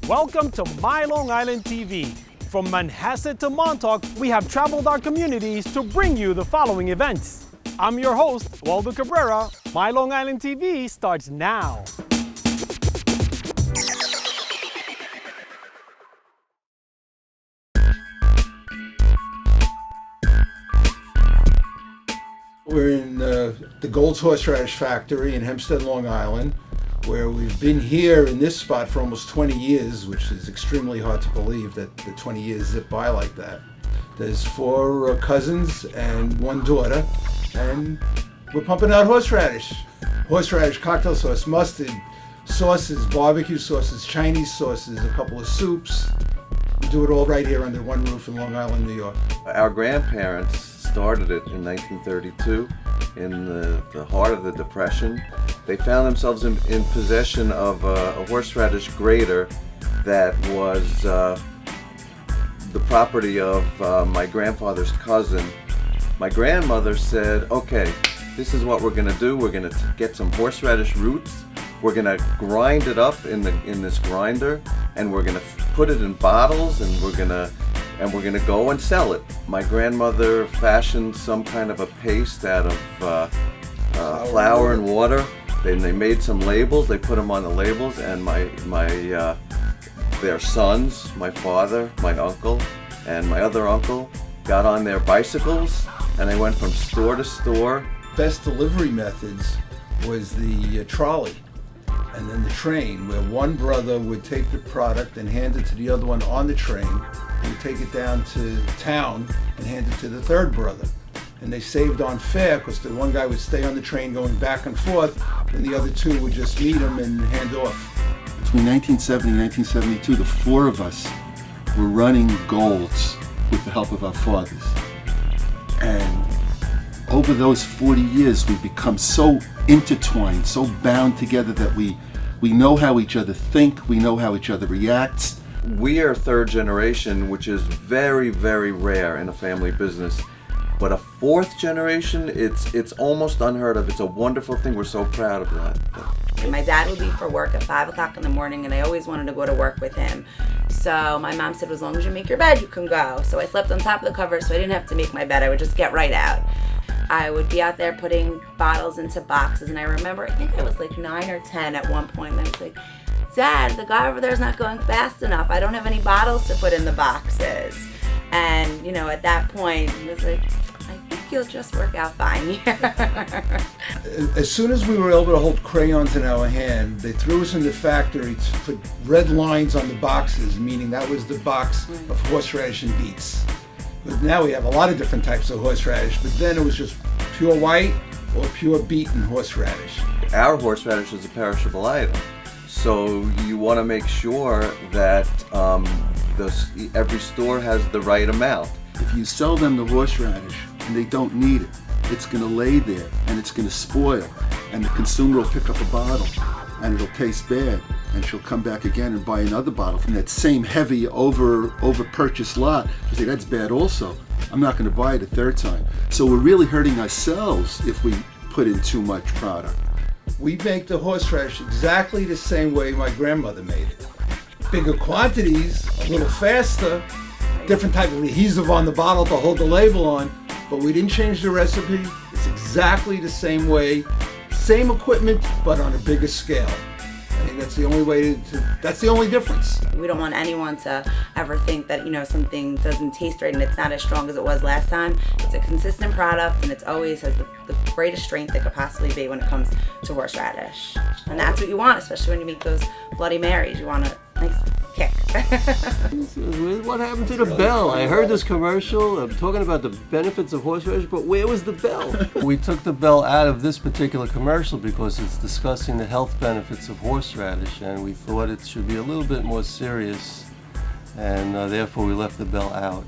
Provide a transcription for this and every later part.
Welcome to My Long Island TV. From Manhasset to Montauk, we have traveled our communities to bring you the following events. I'm your host, Waldo Cabrera. My Long Island TV starts now. We're in the Gold's Horseradish factory in Hempstead, Long Island, where we've been here in this spot for almost 20 years, which is extremely hard to believe that the 20 years zip by like that. There's 4 cousins and 1 daughter, and we're pumping out horseradish. Horseradish cocktail sauce, mustard, sauces, barbecue sauces, Chinese sauces, a couple of soups. We do it all right here under one roof in Long Island, New York. Our grandparents started it in 1932 in the heart of the Depression. They found themselves in possession of a horseradish grater that was the property of my grandfather's cousin. My grandmother said, okay, this is what we're going to do. We're going to get some horseradish roots. We're going to grind it up in this grinder, and we're going to put it in bottles, and we're going to go and sell it. My grandmother fashioned some kind of a paste out of flour and water. Then they made some labels. They put them on the labels, and their sons, my father, my uncle, and my other uncle got on their bicycles, and they went from store to store. Best delivery methods was the trolley and then the train, where one brother would take the product and hand it to the other one on the train. He would take it down to town and hand it to the third brother. And they saved on fare because the one guy would stay on the train going back and forth, and the other 2 would just meet him and hand off. Between 1970 and 1972, the 4 of us were running Gold's with the help of our fathers. And over those 40 years, we've become so intertwined, so bound together that we know how each other think, we know how each other reacts. We are 3rd generation, which is very, very rare in a family business. But a 4th generation, it's almost unheard of. It's a wonderful thing. We're so proud of that. My dad would leave for work at 5 o'clock in the morning, and I always wanted to go to work with him. So my mom said, as long as you make your bed, you can go. So I slept on top of the covers, so I didn't have to make my bed. I would just get right out. I would be out there putting bottles into boxes, and I remember, I think I was like 9 or 10 at one point, and I was like, Dad, the guy over there is not going fast enough. I don't have any bottles to put in the boxes. And, you know, at that point, he was like, I think you'll just work out fine here. As soon as we were able to hold crayons in our hand, they threw us in the factory to put red lines on the boxes, meaning that was the box of horseradish and beets. But now we have a lot of different types of horseradish, but then it was just pure white or pure beet and horseradish. Our horseradish is a perishable item, so you want to make sure that every store has the right amount. If you sell them the horseradish and they don't need it, it's going to lay there and it's going to spoil, and the consumer will pick up a bottle and it'll taste bad, and she'll come back again and buy another bottle from that same heavy over purchased lot. She'll say, that's bad also. I'm not going to buy it a 3rd time. So we're really hurting ourselves if we put in too much product. We make the horseradish exactly the same way my grandmother made it. Bigger quantities, a little faster, different type of adhesive on the bottle to hold the label on, but we didn't change the recipe. It's exactly the same way, same equipment, but on a bigger scale. I think that's the only way that's the only difference. We don't want anyone to ever think that, you know, something doesn't taste right and it's not as strong as it was last time. It's a consistent product, and it always has the greatest strength it could possibly be when it comes to horseradish. And that's what you want, especially when you make those Bloody Marys. You want a nice kick. What happened to the bell? I heard this commercial talking about the benefits of horseradish, but where was the bell? We took the bell out of this particular commercial because it's discussing the health benefits of horseradish, and we thought it should be a little bit more serious, and therefore we left the bell out.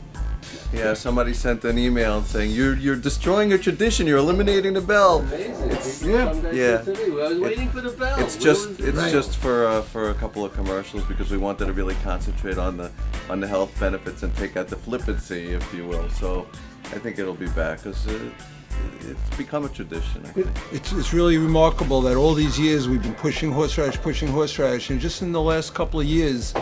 Yeah, somebody sent an email saying you're destroying your tradition. You're eliminating the bell. Amazing. Yeah. I was waiting for the bell. It's just for a couple of commercials because we wanted to really concentrate on the health benefits and take out the flippancy, if you will. So I think it'll be back because it's become a tradition. I think. It's really remarkable that all these years we've been pushing horseradish, and just in the last couple of years,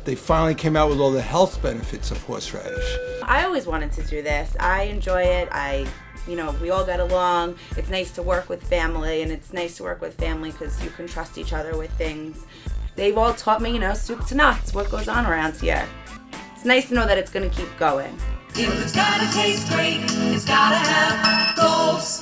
they finally came out with all the health benefits of horseradish. I always wanted to do this. I enjoy it. We all get along. It's nice to work with family, and it's nice to work with family because you can trust each other with things. They've all taught me, soup to nuts, what goes on around here. It's nice to know that it's going to keep going. If it's gotta taste great, it's gotta have goals.